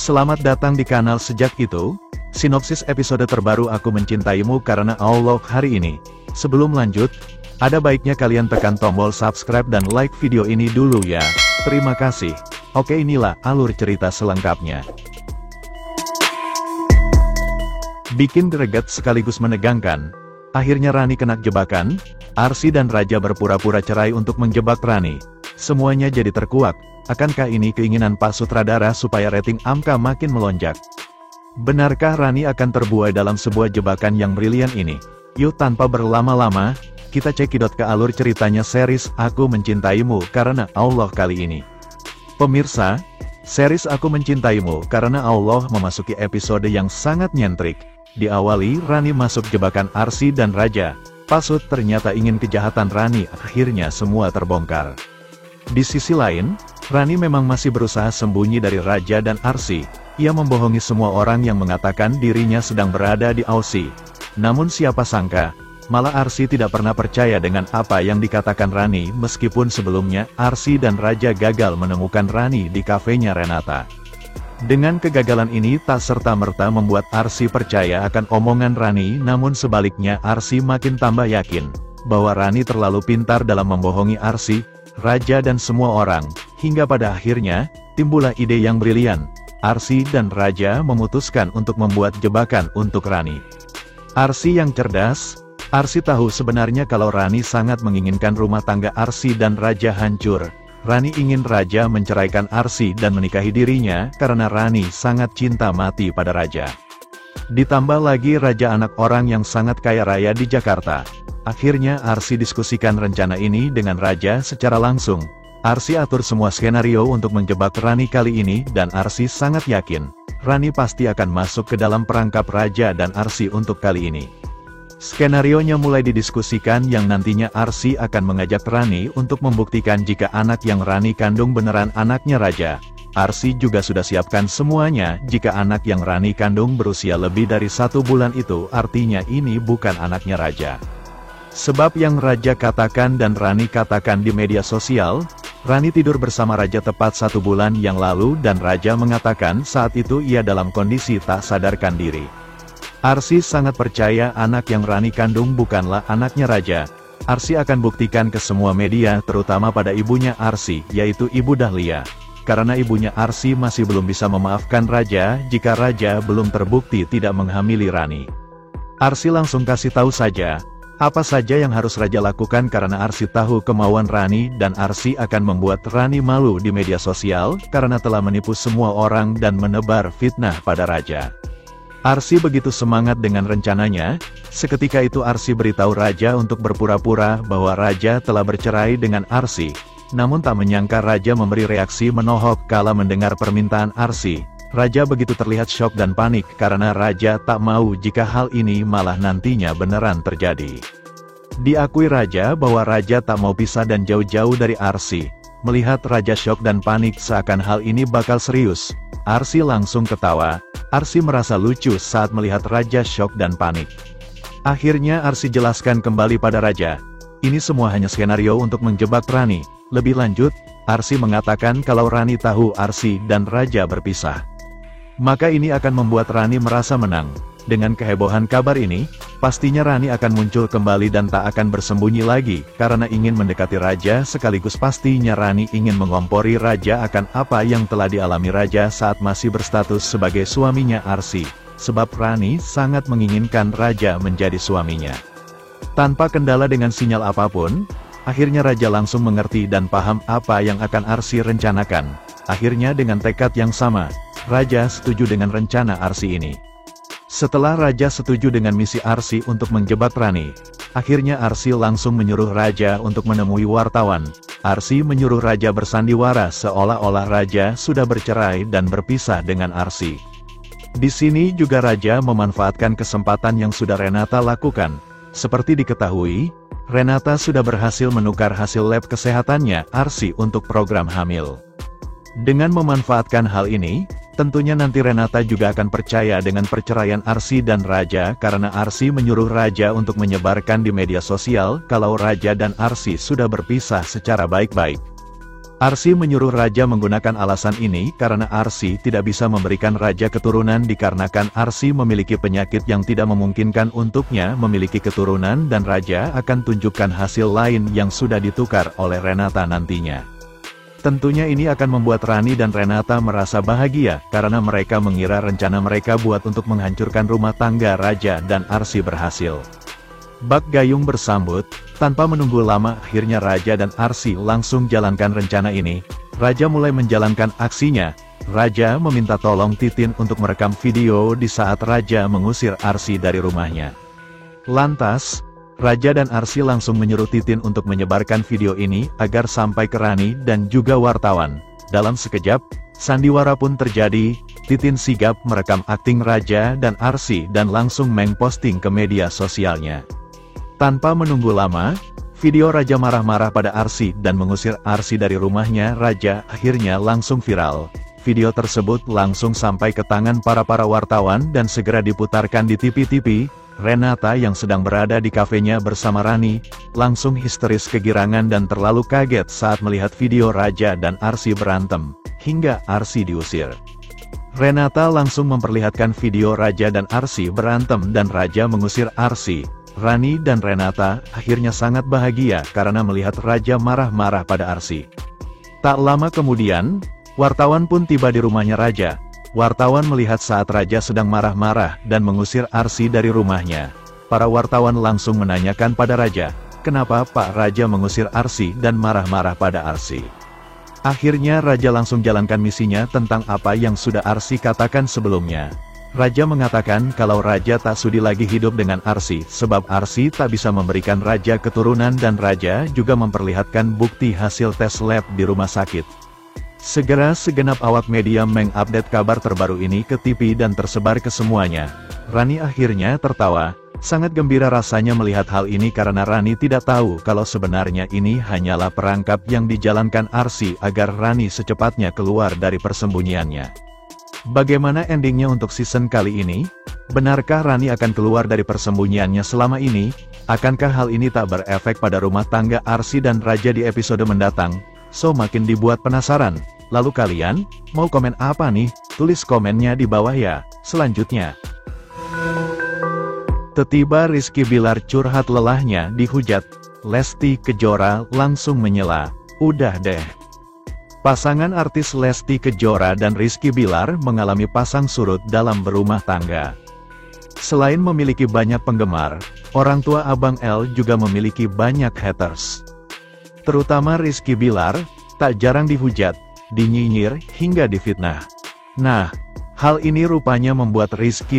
Selamat datang di kanal Sejak Itu, sinopsis episode terbaru Aku Mencintaimu Karena Allah hari ini. Sebelum lanjut, ada baiknya kalian tekan tombol subscribe dan like video ini dulu ya. Terima kasih. Oke, inilah alur cerita selengkapnya. Bikin greget sekaligus menegangkan. Akhirnya Rani kena jebakan, Arsy dan Raja berpura-pura cerai untuk menjebak Rani. Semuanya jadi terkuak. Akankah ini keinginan Pak Sutradara supaya rating Amka makin melonjak? Benarkah Rani akan terbuai dalam sebuah jebakan yang brilian ini? Yuk tanpa berlama-lama, kita cekidot ke alur ceritanya series Aku Mencintaimu Karena Allah kali ini. Pemirsa, series Aku Mencintaimu Karena Allah memasuki episode yang sangat nyentrik. Diawali Rani masuk jebakan Arsy dan Raja. Pak Sut ternyata ingin kejahatan Rani, akhirnya semua terbongkar. Di sisi lain, Rani memang masih berusaha sembunyi dari Raja dan Arsy. Ia membohongi semua orang yang mengatakan dirinya sedang berada di Aussie. Namun siapa sangka, malah Arsy tidak pernah percaya dengan apa yang dikatakan Rani meskipun sebelumnya Arsy dan Raja gagal menemukan Rani di kafenya Renata. Dengan kegagalan ini tak serta-merta membuat Arsy percaya akan omongan Rani, namun sebaliknya Arsy makin tambah yakin bahwa Rani terlalu pintar dalam membohongi Arsy, Raja dan semua orang, hingga pada akhirnya, timbullah ide yang brilian. Arsy dan Raja memutuskan untuk membuat jebakan untuk Rani. Arsy yang cerdas, Arsy tahu sebenarnya kalau Rani sangat menginginkan rumah tangga Arsy dan Raja hancur. Rani ingin Raja menceraikan Arsy dan menikahi dirinya, karena Rani sangat cinta mati pada Raja. Ditambah lagi Raja anak orang yang sangat kaya raya di Jakarta. Akhirnya Arsy diskusikan rencana ini dengan Raja secara langsung. Arsy atur semua skenario untuk menjebak Rani kali ini dan Arsy sangat yakin, Rani pasti akan masuk ke dalam perangkap Raja dan Arsy untuk kali ini. Skenarionya mulai didiskusikan yang nantinya Arsy akan mengajak Rani untuk membuktikan jika anak yang Rani kandung beneran anaknya Raja. Arsy juga sudah siapkan semuanya, jika anak yang Rani kandung berusia lebih dari 1 bulan itu artinya ini bukan anaknya Raja. Sebab yang Raja katakan dan Rani katakan di media sosial, Rani tidur bersama Raja tepat 1 bulan yang lalu dan Raja mengatakan saat itu ia dalam kondisi tak sadarkan diri. Arsy sangat percaya anak yang Rani kandung bukanlah anaknya Raja. Arsy akan buktikan ke semua media terutama pada ibunya Arsy, yaitu Ibu Dahlia. Karena ibunya Arsy masih belum bisa memaafkan Raja jika Raja belum terbukti tidak menghamili Rani. Arsy langsung kasih tahu saja apa saja yang harus Raja lakukan karena Arsy tahu kemauan Rani dan Arsy akan membuat Rani malu di media sosial karena telah menipu semua orang dan menebar fitnah pada Raja. Arsy begitu semangat dengan rencananya, seketika itu Arsy beritahu Raja untuk berpura-pura bahwa Raja telah bercerai dengan Arsy. Namun tak menyangka Raja memberi reaksi menohok kala mendengar permintaan Arsy. Raja begitu terlihat syok dan panik karena Raja tak mau jika hal ini malah nantinya beneran terjadi. Diakui Raja bahwa Raja tak mau pisah dan jauh-jauh dari Arsy. Melihat Raja syok dan panik seakan hal ini bakal serius, Arsy langsung ketawa. Arsy merasa lucu saat melihat Raja syok dan panik. Akhirnya Arsy jelaskan kembali pada Raja, ini semua hanya skenario untuk menjebak Rani. Lebih lanjut, Arsy mengatakan kalau Rani tahu Arsy dan Raja berpisah, maka ini akan membuat Rani merasa menang. Dengan kehebohan kabar ini, pastinya Rani akan muncul kembali dan tak akan bersembunyi lagi, karena ingin mendekati Raja sekaligus pastinya Rani ingin mengompori Raja akan apa yang telah dialami Raja saat masih berstatus sebagai suaminya Arsy. Sebab Rani sangat menginginkan Raja menjadi suaminya. Tanpa kendala dengan sinyal apapun, akhirnya Raja langsung mengerti dan paham apa yang akan Arsy rencanakan. Akhirnya dengan tekad yang sama, Raja setuju dengan rencana Arsy ini. Setelah Raja setuju dengan misi Arsy untuk menjebak Rani, akhirnya Arsy langsung menyuruh Raja untuk menemui wartawan. Arsy menyuruh Raja bersandiwara seolah-olah Raja sudah bercerai dan berpisah dengan Arsy. Di sini juga Raja memanfaatkan kesempatan yang sudah Renata lakukan. Seperti diketahui, Renata sudah berhasil menukar hasil lab kesehatannya Arsy untuk program hamil. Dengan memanfaatkan hal ini, tentunya nanti Renata juga akan percaya dengan perceraian Arsy dan Raja karena Arsy menyuruh Raja untuk menyebarkan di media sosial kalau Raja dan Arsy sudah berpisah secara baik-baik. Arsy menyuruh Raja menggunakan alasan ini karena Arsy tidak bisa memberikan Raja keturunan dikarenakan Arsy memiliki penyakit yang tidak memungkinkan untuknya memiliki keturunan dan Raja akan tunjukkan hasil lain yang sudah ditukar oleh Renata nantinya. Tentunya ini akan membuat Rani dan Renata merasa bahagia karena mereka mengira rencana mereka buat untuk menghancurkan rumah tangga Raja dan Arsy berhasil. Bak Gayung bersambut, tanpa menunggu lama akhirnya Raja dan Arsy langsung jalankan rencana ini. Raja mulai menjalankan aksinya. Raja meminta tolong Titin untuk merekam video di saat Raja mengusir Arsy dari rumahnya. Lantas, Raja dan Arsy langsung menyuruh Titin untuk menyebarkan video ini agar sampai ke Rani dan juga wartawan. Dalam sekejap, sandiwara pun terjadi. Titin sigap merekam akting Raja dan Arsy dan langsung mengposting ke media sosialnya. Tanpa menunggu lama, video Raja marah-marah pada Arsy dan mengusir Arsy dari rumahnya Raja akhirnya langsung viral. Video tersebut langsung sampai ke tangan para wartawan dan segera diputarkan di TV. Renata yang sedang berada di kafenya bersama Rani, langsung histeris kegirangan dan terlalu kaget saat melihat video Raja dan Arsy berantem, hingga Arsy diusir. Renata langsung memperlihatkan video Raja dan Arsy berantem dan Raja mengusir Arsy. Rani dan Renata akhirnya sangat bahagia karena melihat Raja marah-marah pada Arsy. Tak lama kemudian, wartawan pun tiba di rumahnya Raja. Wartawan melihat saat Raja sedang marah-marah dan mengusir Arsy dari rumahnya. Para wartawan langsung menanyakan pada Raja, kenapa Pak Raja mengusir Arsy dan marah-marah pada Arsy. Akhirnya Raja langsung jalankan misinya tentang apa yang sudah Arsy katakan sebelumnya. Raja mengatakan kalau Raja tak sudi lagi hidup dengan Arsy, sebab Arsy tak bisa memberikan Raja keturunan dan Raja juga memperlihatkan bukti hasil tes lab di rumah sakit. Segera segenap awak media mengupdate kabar terbaru ini ke TV dan tersebar ke semuanya. Rani akhirnya tertawa, sangat gembira rasanya melihat hal ini karena Rani tidak tahu kalau sebenarnya ini hanyalah perangkap yang dijalankan Arsy agar Rani secepatnya keluar dari persembunyiannya. Bagaimana endingnya untuk season kali ini? Benarkah Rani akan keluar dari persembunyiannya selama ini? Akankah hal ini tak berefek pada rumah tangga Arsy dan Raja di episode mendatang? So makin dibuat penasaran. Lalu kalian, mau komen apa nih? Tulis komennya di bawah ya. Selanjutnya, tiba-tiba Rizky Bilar curhat lelahnya dihujat. Lesti Kejora langsung menyela. Udah deh. Pasangan artis Lesti Kejora dan Rizky Bilar mengalami pasang surut dalam berumah tangga. Selain memiliki banyak penggemar, orang tua Abang L juga memiliki banyak haters. Terutama Rizky Bilar, tak jarang dihujat, dinyinyir, hingga difitnah. Nah, hal ini rupanya membuat Rizky